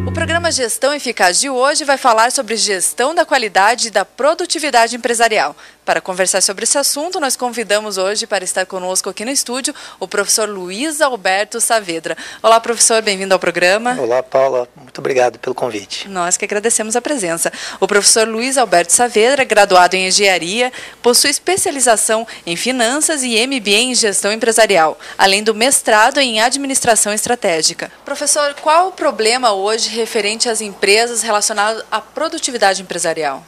O programa Gestão Eficaz de hoje vai falar sobre gestão da qualidade e da produtividade empresarial. Para conversar sobre esse assunto, nós convidamos hoje para estar conosco aqui no estúdio o professor Luiz Alberto Saavedra. Olá, professor, bem-vindo ao programa. Olá, Paula, muito obrigado pelo convite. Nós que agradecemos a presença. O professor Luiz Alberto Saavedra, graduado em engenharia, possui especialização em finanças e MBA em gestão empresarial, além do mestrado em administração estratégica. Professor, qual o problema hoje referente às empresas relacionado à produtividade empresarial?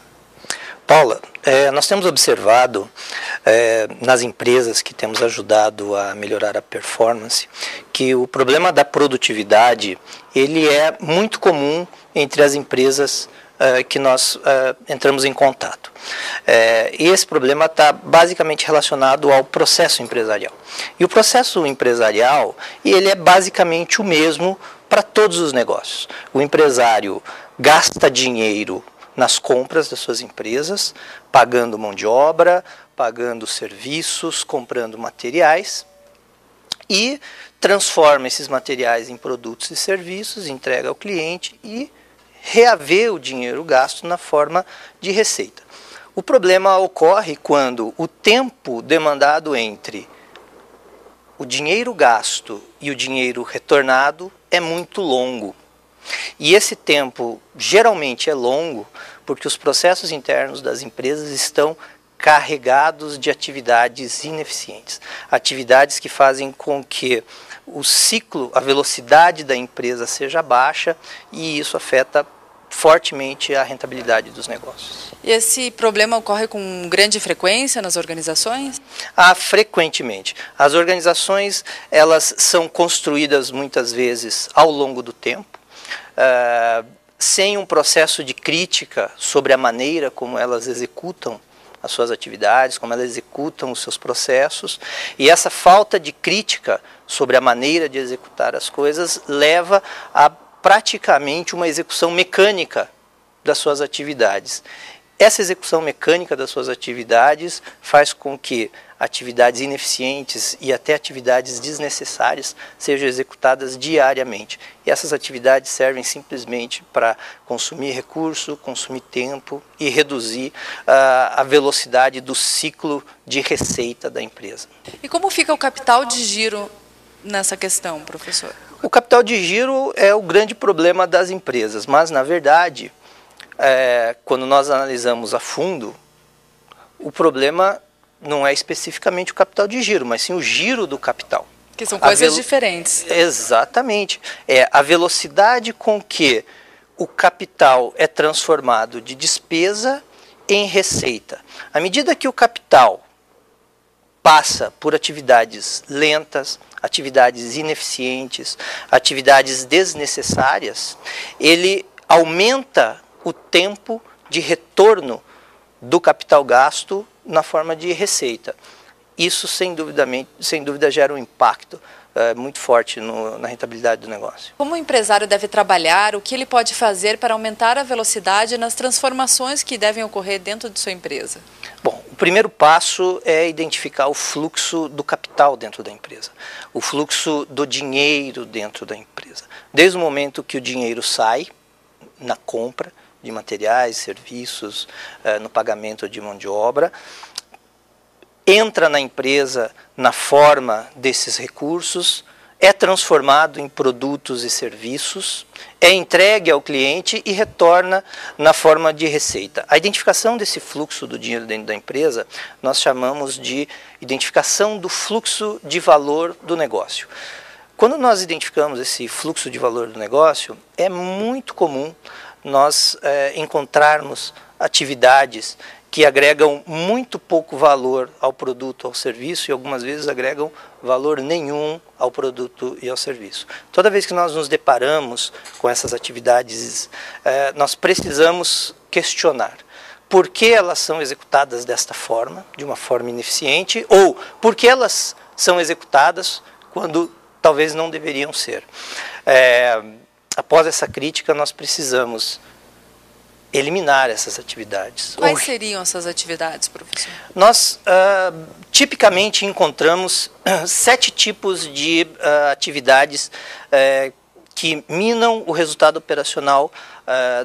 Paula, nós temos observado nas empresas que temos ajudado a melhorar a performance que o problema da produtividade ele é muito comum entre as empresas que nós entramos em contato. E esse problema está basicamente relacionado ao processo empresarial. E o processo empresarial ele é basicamente o mesmo para todos os negócios. O empresário gasta dinheiro nas compras das suas empresas, pagando mão de obra, pagando serviços, comprando materiais e transforma esses materiais em produtos e serviços, entrega ao cliente e reavê o dinheiro gasto na forma de receita. O problema ocorre quando o tempo demandado entre o dinheiro gasto e o dinheiro retornado é muito longo. E esse tempo geralmente é longo porque os processos internos das empresas estão carregados de atividades ineficientes. Atividades que fazem com que o ciclo, a velocidade da empresa seja baixa e isso afeta fortemente a rentabilidade dos negócios. E esse problema ocorre com grande frequência nas organizações? Frequentemente. As organizações elas são construídas muitas vezes ao longo do tempo, sem um processo de crítica sobre a maneira como elas executam as suas atividades, como elas executam os seus processos, e essa falta de crítica sobre a maneira de executar as coisas leva a praticamente uma execução mecânica das suas atividades. Essa execução mecânica das suas atividades faz com que atividades ineficientes e até atividades desnecessárias sejam executadas diariamente. E essas atividades servem simplesmente para consumir recurso, consumir tempo e reduzir a velocidade do ciclo de receita da empresa. E como fica o capital de giro nessa questão, professor? O capital de giro é o grande problema das empresas, mas na verdade quando nós analisamos a fundo, o problema não é especificamente o capital de giro, mas sim o giro do capital. Que são coisas diferentes. Exatamente. É a velocidade com que o capital é transformado de despesa em receita. À medida que o capital passa por atividades lentas, atividades ineficientes, atividades desnecessárias, ele aumenta o tempo de retorno do capital gasto na forma de receita. Isso, sem dúvida, gera um impacto muito forte na rentabilidade do negócio. Como o empresário deve trabalhar, o que ele pode fazer para aumentar a velocidade nas transformações que devem ocorrer dentro de sua empresa? Bom, o primeiro passo é identificar o fluxo do capital dentro da empresa, o fluxo do dinheiro dentro da empresa. Desde o momento que o dinheiro sai na compra de materiais, serviços, no pagamento de mão de obra, entra na empresa na forma desses recursos, é transformado em produtos e serviços, é entregue ao cliente e retorna na forma de receita. A identificação desse fluxo do dinheiro dentro da empresa, nós chamamos de identificação do fluxo de valor do negócio. Quando nós identificamos esse fluxo de valor do negócio, é muito comum nós encontrarmos atividades que agregam muito pouco valor ao produto, ao serviço, e algumas vezes agregam valor nenhum ao produto e ao serviço. Toda vez que nós nos deparamos com essas atividades, nós precisamos questionar por que elas são executadas desta forma, de uma forma ineficiente, ou por que elas são executadas quando talvez não deveriam ser. Após essa crítica, nós precisamos eliminar essas atividades. Quais seriam essas atividades, professor? Nós tipicamente encontramos 7 tipos de atividades que minam o resultado operacional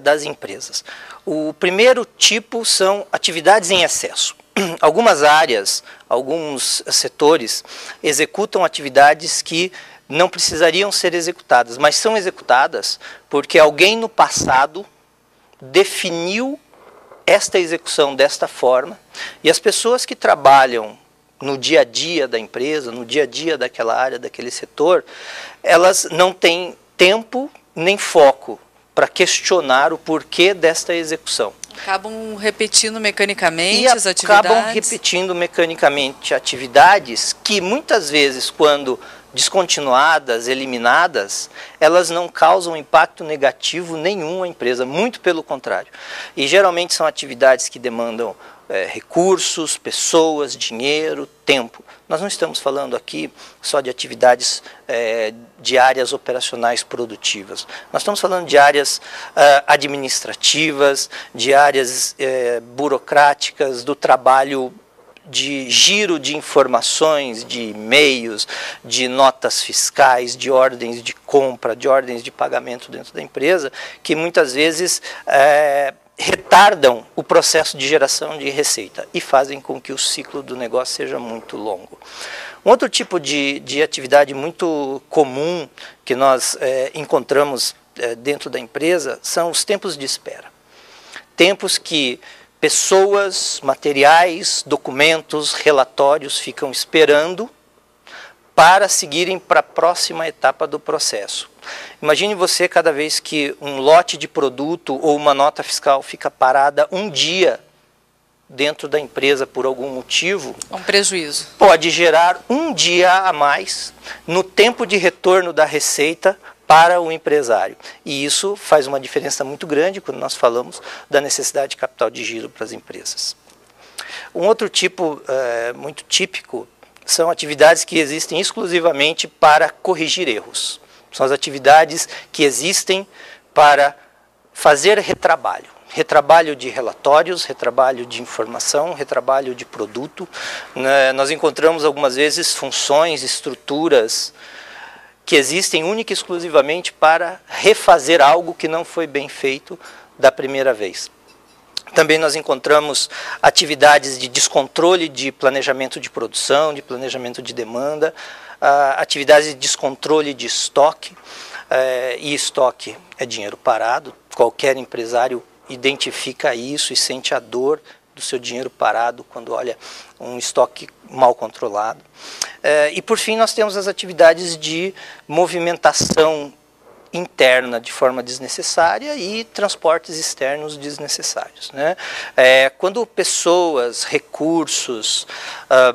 das empresas. O primeiro tipo são atividades em excesso. Algumas áreas, alguns setores executam atividades que não precisariam ser executadas, mas são executadas porque alguém no passado definiu esta execução desta forma, e as pessoas que trabalham no dia a dia da empresa, no dia a dia daquela área, daquele setor, elas não têm tempo nem foco para questionar o porquê desta execução. Acabam repetindo mecanicamente as atividades. Acabam repetindo mecanicamente atividades que muitas vezes, quando descontinuadas, eliminadas, elas não causam impacto negativo nenhum à empresa, muito pelo contrário. E geralmente são atividades que demandam recursos, pessoas, dinheiro, tempo. Nós não estamos falando aqui só de atividades de áreas operacionais produtivas. Nós estamos falando de áreas administrativas, de áreas burocráticas, do trabalho de giro de informações, de e-mails, de notas fiscais, de ordens de compra, de ordens de pagamento dentro da empresa, que muitas vezes retardam o processo de geração de receita e fazem com que o ciclo do negócio seja muito longo. Um outro tipo de atividade muito comum que nós encontramos dentro da empresa são os tempos de espera. Tempos que pessoas, materiais, documentos, relatórios ficam esperando para seguirem para a próxima etapa do processo. Imagine você, cada vez que um lote de produto ou uma nota fiscal fica parada um dia dentro da empresa por algum motivo, um prejuízo. Pode gerar um dia a mais no tempo de retorno da receita para o empresário. E isso faz uma diferença muito grande quando nós falamos da necessidade de capital de giro para as empresas. Um outro tipo muito típico são atividades que existem exclusivamente para corrigir erros. São as atividades que existem para fazer retrabalho. Retrabalho de relatórios, retrabalho de informação, retrabalho de produto. Nós encontramos algumas vezes funções, estruturas que existem única e exclusivamente para refazer algo que não foi bem feito da primeira vez. Também nós encontramos atividades de descontrole de planejamento de produção, de planejamento de demanda, atividades de descontrole de estoque, e estoque é dinheiro parado. Qualquer empresário identifica isso e sente a dor do seu dinheiro parado quando olha um estoque mal controlado. E por fim nós temos as atividades de movimentação interna de forma desnecessária e transportes externos desnecessários, né? Quando pessoas, recursos,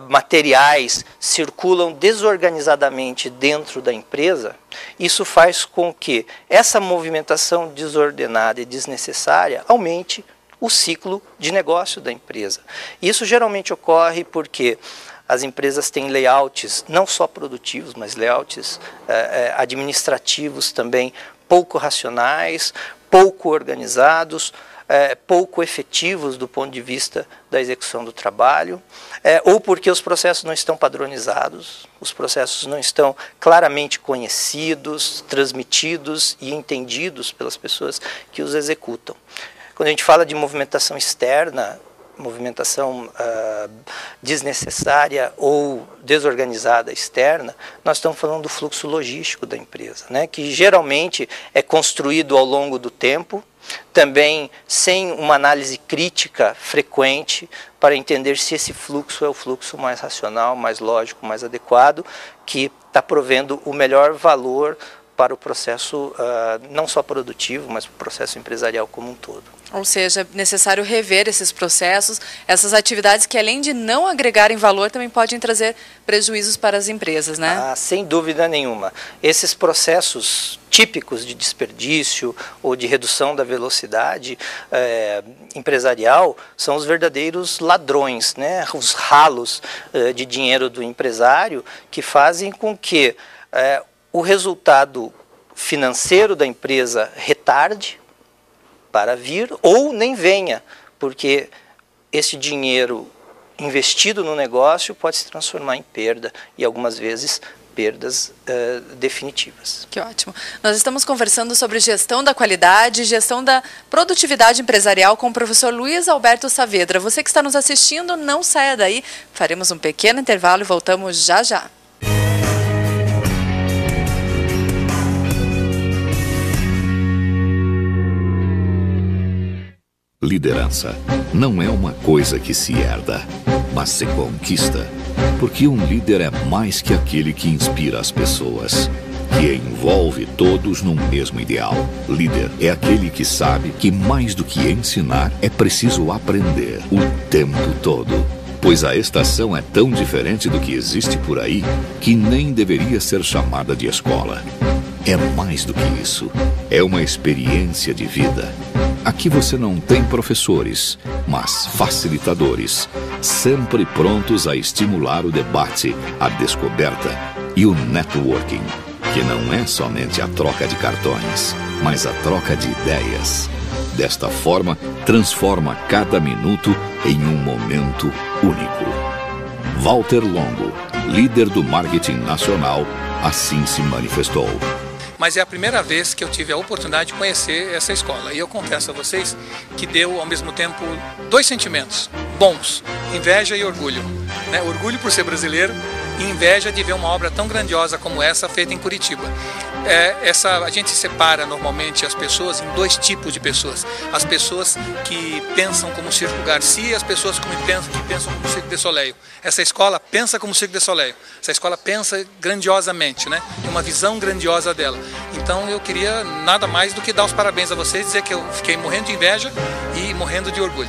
materiais circulam desorganizadamente dentro da empresa, isso faz com que essa movimentação desordenada e desnecessária aumente o ciclo de negócio da empresa. Isso geralmente ocorre porque as empresas têm layouts não só produtivos, mas layouts administrativos também pouco racionais, pouco organizados, pouco efetivos do ponto de vista da execução do trabalho, ou porque os processos não estão padronizados, os processos não estão claramente conhecidos, transmitidos e entendidos pelas pessoas que os executam. Quando a gente fala de movimentação externa, movimentação desnecessária ou desorganizada externa, nós estamos falando do fluxo logístico da empresa, né, que geralmente é construído ao longo do tempo, também sem uma análise crítica frequente para entender se esse fluxo é o fluxo mais racional, mais lógico, mais adequado, que está provendo o melhor valor para o processo não só produtivo, mas para o processo empresarial como um todo. Ou seja, é necessário rever esses processos, essas atividades que, além de não agregarem valor, também podem trazer prejuízos para as empresas, né? Sem dúvida nenhuma. Esses processos típicos de desperdício ou de redução da velocidade empresarial são os verdadeiros ladrões, né? Os ralos de dinheiro do empresário que fazem com que o resultado financeiro da empresa retarde para vir ou nem venha, porque esse dinheiro investido no negócio pode se transformar em perda e algumas vezes perdas definitivas. Que ótimo. Nós estamos conversando sobre gestão da qualidade, gestão da produtividade empresarial com o professor Luiz Alberto Saavedra. Você que está nos assistindo, não saia daí. Faremos um pequeno intervalo e voltamos já já. Liderança não é uma coisa que se herda, mas se conquista. Porque um líder é mais que aquele que inspira as pessoas, que envolve todos num mesmo ideal. Líder é aquele que sabe que mais do que ensinar é preciso aprender o tempo todo. Pois a estação é tão diferente do que existe por aí que nem deveria ser chamada de escola. É mais do que isso. É uma experiência de vida. Aqui você não tem professores, mas facilitadores, sempre prontos a estimular o debate, a descoberta e o networking, que não é somente a troca de cartões, mas a troca de ideias. Desta forma, transforma cada minuto em um momento único. Walter Longo, líder do marketing nacional, assim se manifestou. Mas é a primeira vez que eu tive a oportunidade de conhecer essa escola. E eu confesso a vocês que deu, ao mesmo tempo, dois sentimentos bons: inveja e orgulho. Orgulho por ser brasileiro e inveja de ver uma obra tão grandiosa como essa feita em Curitiba. A gente separa normalmente as pessoas em dois tipos de pessoas: as pessoas que pensam como Circo Garcia e as pessoas que pensam como Cirque du Soleil. Essa escola pensa como Cirque du Soleil. Essa escola pensa grandiosamente, tem uma visão grandiosa dela. Então eu queria nada mais do que dar os parabéns a vocês, dizer que eu fiquei morrendo de inveja e morrendo de orgulho.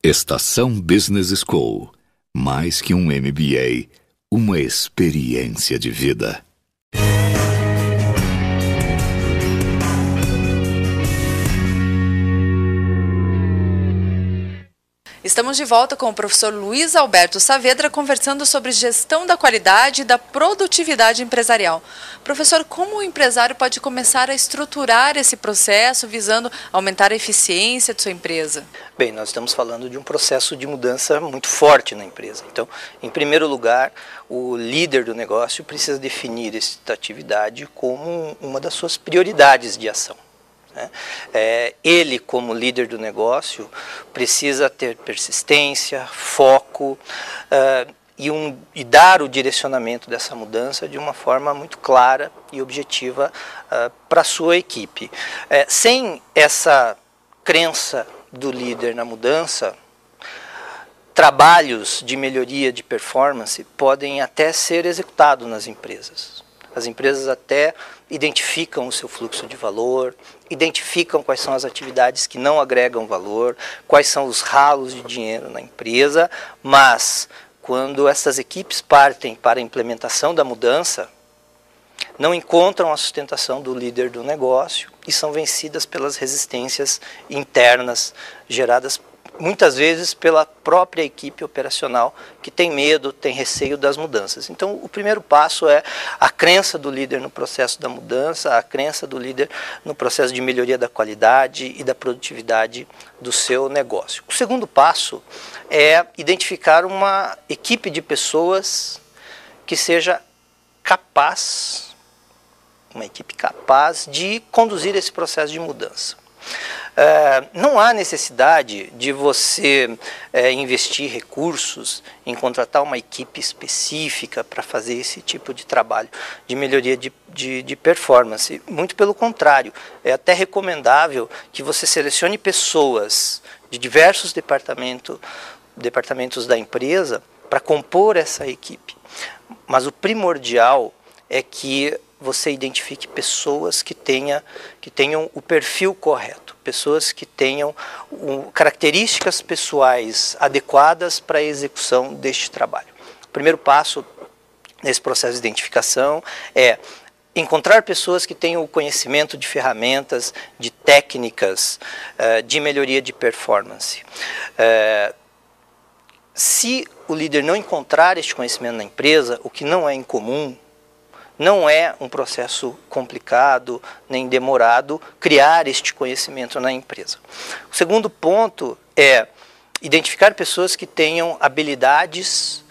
Estação Business School, mais que um MBA, uma experiência de vida. Estamos de volta com o professor Luiz Alberto Saavedra conversando sobre gestão da qualidade e da produtividade empresarial. Professor, como o empresário pode começar a estruturar esse processo visando aumentar a eficiência de sua empresa? Bem, nós estamos falando de um processo de mudança muito forte na empresa. Então, em primeiro lugar, o líder do negócio precisa definir esta atividade como uma das suas prioridades de ação. Ele, como líder do negócio, precisa ter persistência, foco e dar o direcionamento dessa mudança de uma forma muito clara e objetiva para a sua equipe. Sem essa crença do líder na mudança, trabalhos de melhoria de performance podem até ser executados nas empresas. As empresas até identificam o seu fluxo de valor, identificam quais são as atividades que não agregam valor, quais são os ralos de dinheiro na empresa, mas quando essas equipes partem para a implementação da mudança, não encontram a sustentação do líder do negócio e são vencidas pelas resistências internas geradas muitas vezes pela própria equipe operacional, que tem medo, tem receio das mudanças. Então, o primeiro passo é a crença do líder no processo da mudança, a crença do líder no processo de melhoria da qualidade e da produtividade do seu negócio. O segundo passo é identificar uma equipe de pessoas que seja capaz, uma equipe capaz de conduzir esse processo de mudança. Não há necessidade de você investir recursos em contratar uma equipe específica para fazer esse tipo de trabalho de melhoria de performance. Muito pelo contrário, é até recomendável que você selecione pessoas de diversos departamentos da empresa para compor essa equipe. Mas o primordial é que você identifique pessoas que tenham o perfil correto, pessoas que tenham características pessoais adequadas para a execução deste trabalho. O primeiro passo nesse processo de identificação é encontrar pessoas que tenham o conhecimento de ferramentas, de técnicas, de melhoria de performance. Se o líder não encontrar este conhecimento na empresa, o que não é incomum, não é um processo complicado nem demorado criar este conhecimento na empresa. O segundo ponto é identificar pessoas que tenham habilidades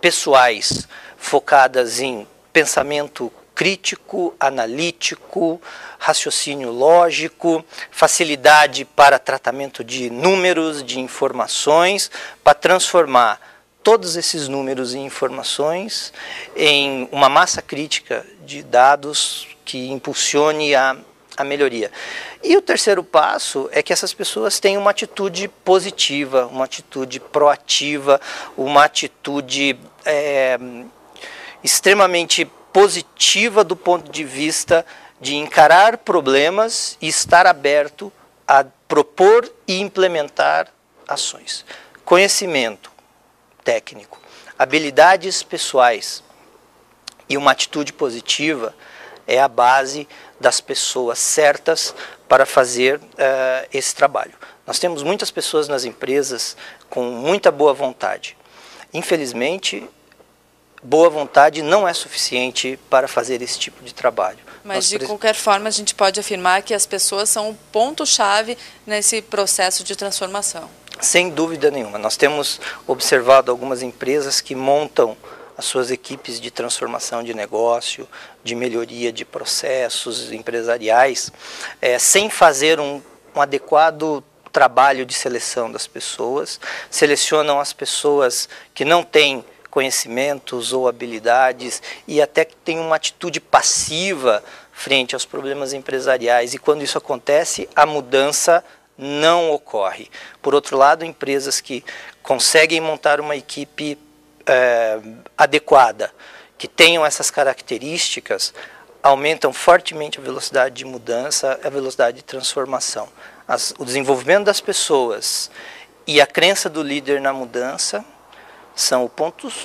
pessoais focadas em pensamento crítico, analítico, raciocínio lógico, facilidade para tratamento de números, de informações, para transformar todos esses números e informações em uma massa crítica de dados que impulsione a melhoria. E o terceiro passo é que essas pessoas tenham uma atitude positiva, uma atitude proativa, uma atitude extremamente positiva do ponto de vista de encarar problemas e estar aberto a propor e implementar ações. Conhecimento técnico, habilidades pessoais e uma atitude positiva é a base das pessoas certas para fazer esse trabalho. Nós temos muitas pessoas nas empresas com muita boa vontade. Infelizmente, boa vontade não é suficiente para fazer esse tipo de trabalho. Mas, de qualquer forma, a gente pode afirmar que as pessoas são o ponto-chave nesse processo de transformação. Sem dúvida nenhuma. Nós temos observado algumas empresas que montam as suas equipes de transformação de negócio, de melhoria de processos empresariais, sem fazer um adequado trabalho de seleção das pessoas, selecionam as pessoas que não têm conhecimentos ou habilidades e até que têm uma atitude passiva frente aos problemas empresariais, e quando isso acontece, a mudança não ocorre. Por outro lado, empresas que conseguem montar uma equipe adequada, que tenham essas características, aumentam fortemente a velocidade de mudança, a velocidade de transformação. O desenvolvimento das pessoas e a crença do líder na mudança são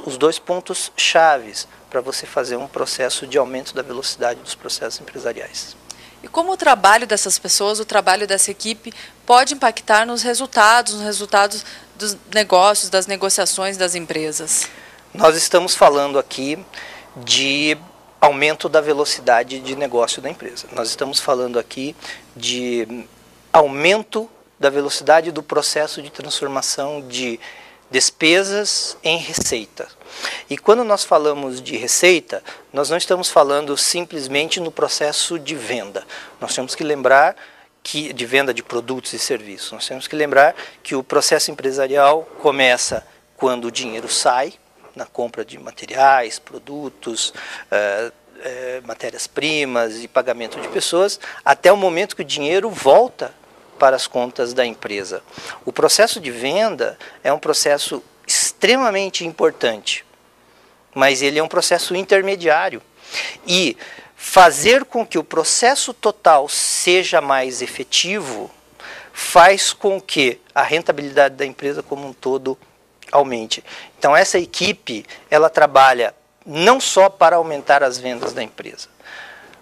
os dois pontos chaves para você fazer um processo de aumento da velocidade dos processos empresariais. E como o trabalho dessas pessoas, o trabalho dessa equipe pode impactar nos resultados dos negócios, das negociações das empresas? Nós estamos falando aqui de aumento da velocidade de negócio da empresa. Nós estamos falando aqui de aumento da velocidade do processo de transformação de despesas em receita. E quando nós falamos de receita, nós não estamos falando simplesmente no processo de venda. Nós temos que lembrar que de venda de produtos e serviços. Nós temos que lembrar que o processo empresarial começa quando o dinheiro sai, na compra de materiais, produtos, matérias-primas e pagamento de pessoas, até o momento que o dinheiro volta para as contas da empresa. O processo de venda é um processo extremamente importante, mas ele é um processo intermediário. E fazer com que o processo total seja mais efetivo faz com que a rentabilidade da empresa como um todo aumente. Então essa equipe, ela trabalha não só para aumentar as vendas da empresa,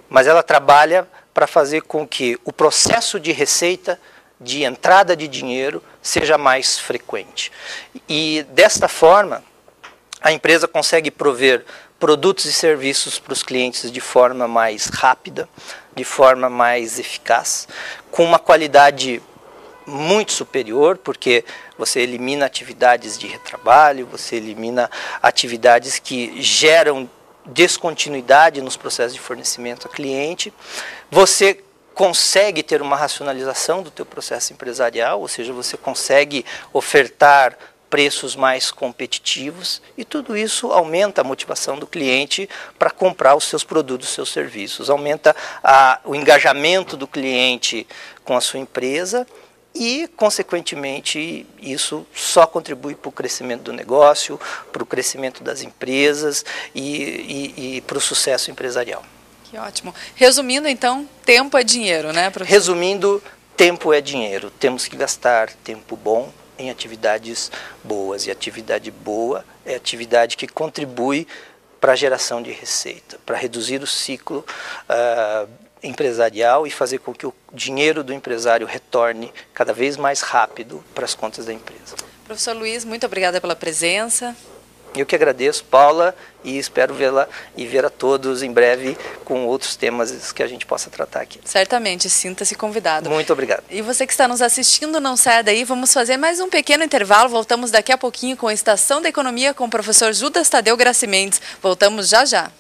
mas ela trabalha para fazer com que o processo de receita, de entrada de dinheiro, seja mais frequente. E desta forma, a empresa consegue prover produtos e serviços para os clientes de forma mais rápida, de forma mais eficaz, com uma qualidade muito superior, porque você elimina atividades de retrabalho, você elimina atividades que geram descontinuidade nos processos de fornecimento ao cliente, você consegue ter uma racionalização do teu processo empresarial, ou seja, você consegue ofertar preços mais competitivos, e tudo isso aumenta a motivação do cliente para comprar os seus produtos, os seus serviços, aumenta o engajamento do cliente com a sua empresa e, consequentemente, isso só contribui para o crescimento do negócio, para o crescimento das empresas e para o sucesso empresarial. Que ótimo. Resumindo, então, tempo é dinheiro, né, professor? Resumindo, tempo é dinheiro. Temos que gastar tempo bom em atividades boas. E atividade boa é atividade que contribui para a geração de receita, para reduzir o ciclo empresarial e fazer com que o dinheiro do empresário retorne cada vez mais rápido para as contas da empresa. Professor Luiz, muito obrigada pela presença. Eu que agradeço, Paula, e espero vê-la e ver a todos em breve com outros temas que a gente possa tratar aqui. Certamente, sinta-se convidado. Muito obrigado. E você que está nos assistindo, não saia daí, vamos fazer mais um pequeno intervalo, voltamos daqui a pouquinho com a Estação da Economia com o professor Judas Tadeu Graci Mendes. Voltamos já já.